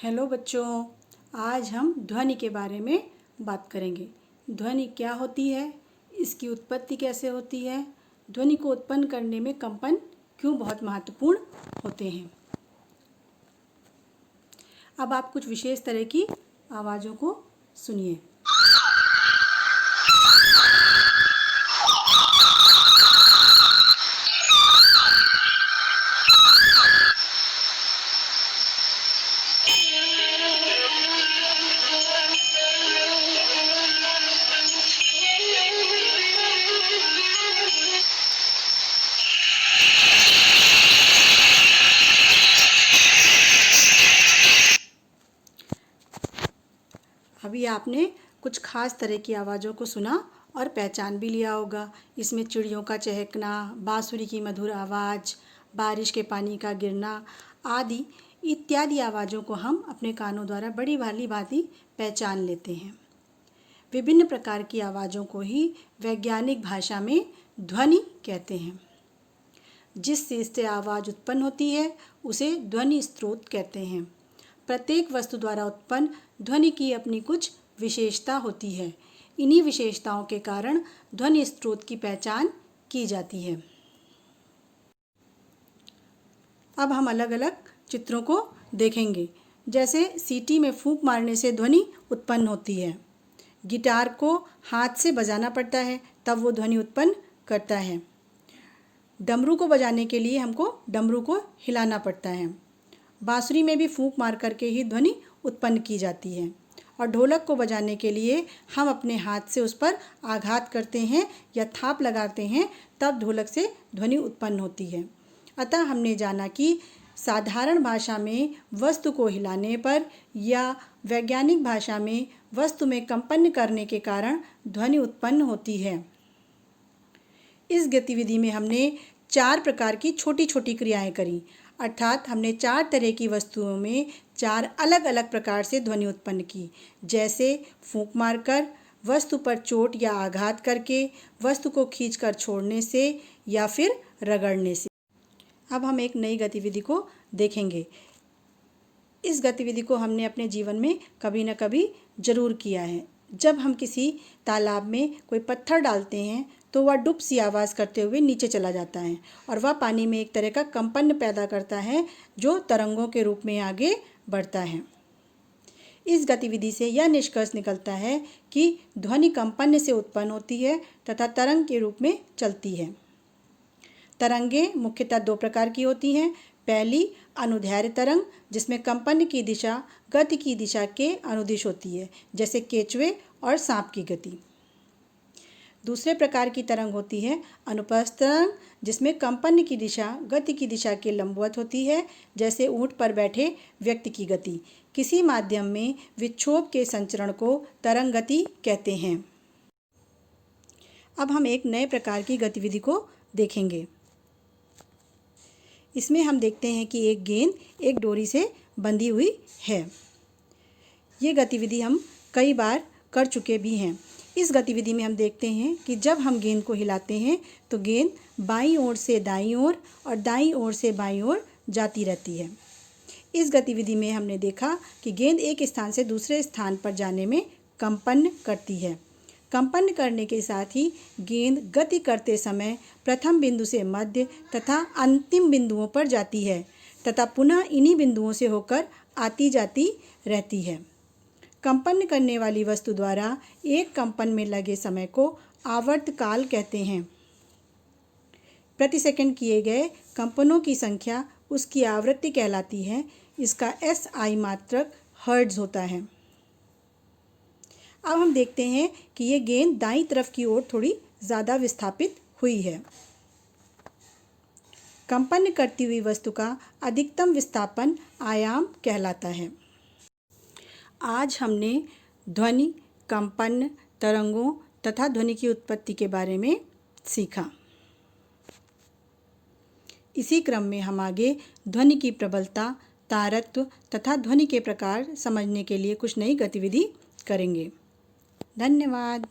Hello बच्चों, आज हम ध्वनि के बारे में बात करेंगे। ध्वनि क्या होती है, इसकी उत्पत्ति कैसे होती है, ध्वनि को उत्पन्न करने में कंपन क्यों बहुत महत्वपूर्ण होते हैं। अब आप कुछ विशेष तरह की आवाज़ों को सुनिए। अभी आपने कुछ खास तरह की आवाज़ों को सुना और पहचान भी लिया होगा। इसमें चिड़ियों का चहकना, बांसुरी की मधुर आवाज़, बारिश के पानी का गिरना आदि इत्यादि आवाज़ों को हम अपने कानों द्वारा बड़ी भली भांति पहचान लेते हैं। विभिन्न प्रकार की आवाज़ों को ही वैज्ञानिक भाषा में ध्वनि कहते हैं। जिस चीज़ से आवाज़ उत्पन्न होती है उसे ध्वनि स्रोत कहते हैं। प्रत्येक वस्तु द्वारा उत्पन्न ध्वनि की अपनी कुछ विशेषता होती है। इन्हीं विशेषताओं के कारण ध्वनि स्रोत की पहचान की जाती है। अब हम अलग अलग चित्रों को देखेंगे। जैसे सीटी में फूंक मारने से ध्वनि उत्पन्न होती है। गिटार को हाथ से बजाना पड़ता है तब वो ध्वनि उत्पन्न करता है। डमरू को बजाने के लिए हमको डमरू को हिलाना पड़ता है। बांसुरी में भी फूंक मार करके ही ध्वनि उत्पन्न की जाती है। और ढोलक को बजाने के लिए हम अपने हाथ से उस पर आघात करते हैं या थाप लगाते हैं, तब ढोलक से ध्वनि उत्पन्न होती है। अतः हमने जाना कि साधारण भाषा में वस्तु को हिलाने पर या वैज्ञानिक भाषा में वस्तु में कंपन करने के कारण ध्वनि उत्पन्न होती है। इस गतिविधि में हमने 4 प्रकार की छोटी छोटी क्रियाएं करी, अर्थात हमने 4 तरह की वस्तुओं में 4 अलग अलग प्रकार से ध्वनि उत्पन्न की। जैसे फूंक मारकर, वस्तु पर चोट या आघात करके, वस्तु को खींचकर छोड़ने से या फिर रगड़ने से। अब हम एक नई गतिविधि को देखेंगे। इस गतिविधि को हमने अपने जीवन में कभी न कभी ज़रूर किया है। जब हम किसी तालाब में कोई पत्थर डालते हैं तो वह डुब सी आवाज़ करते हुए नीचे चला जाता है और वह पानी में एक तरह का कंपन पैदा करता है जो तरंगों के रूप में आगे बढ़ता है। इस गतिविधि से यह निष्कर्ष निकलता है कि ध्वनि कंपन से उत्पन्न होती है तथा तरंग के रूप में चलती है। तरंगें मुख्यतः 2 प्रकार की होती हैं। पहली अनुदैर्ध्य तरंग, जिसमें कंपन की दिशा गति की दिशा के अनुदिश होती है, जैसे केचुए और सांप की गति। दूसरे प्रकार की तरंग होती है अनुप्रस्थ तरंग, जिसमें कंपन की दिशा गति की दिशा के लंबवत होती है, जैसे ऊंट पर बैठे व्यक्ति की गति। किसी माध्यम में विक्षोभ के संचरण को तरंग गति कहते हैं। अब हम एक नए प्रकार की गतिविधि को देखेंगे। इसमें हम देखते हैं कि एक गेंद एक डोरी से बंधी हुई है। ये गतिविधि हम कई बार कर चुके भी हैं। इस गतिविधि में हम देखते हैं कि जब हम गेंद को हिलाते हैं तो गेंद बाईं ओर से दाईं ओर और दाईं ओर से बाईं ओर जाती रहती है। इस गतिविधि में हमने देखा कि गेंद एक स्थान से दूसरे स्थान पर जाने में कंपन करती है। कंपन करने के साथ ही गेंद गति करते समय प्रथम बिंदु से मध्य तथा अंतिम बिंदुओं पर जाती है तथा पुनः इन्हीं बिंदुओं से होकर आती जाती रहती है। कंपन करने वाली वस्तु द्वारा एक कंपन में लगे समय को आवर्तकाल कहते हैं। प्रति सेकंड किए गए कंपनों की संख्या उसकी आवृत्ति कहलाती है। इसका SI मात्रक हर्ट्ज होता है। अब हम देखते हैं कि ये गेंद दाईं तरफ की ओर थोड़ी ज़्यादा विस्थापित हुई है। कंपन करती हुई वस्तु का अधिकतम विस्थापन आयाम कहलाता है। आज हमने ध्वनि, कंपन, तरंगों तथा ध्वनि की उत्पत्ति के बारे में सीखा। इसी क्रम में हम आगे ध्वनि की प्रबलता, तारत्व तथा ध्वनि के प्रकार समझने के लिए कुछ नई गतिविधि करेंगे। धन्यवाद।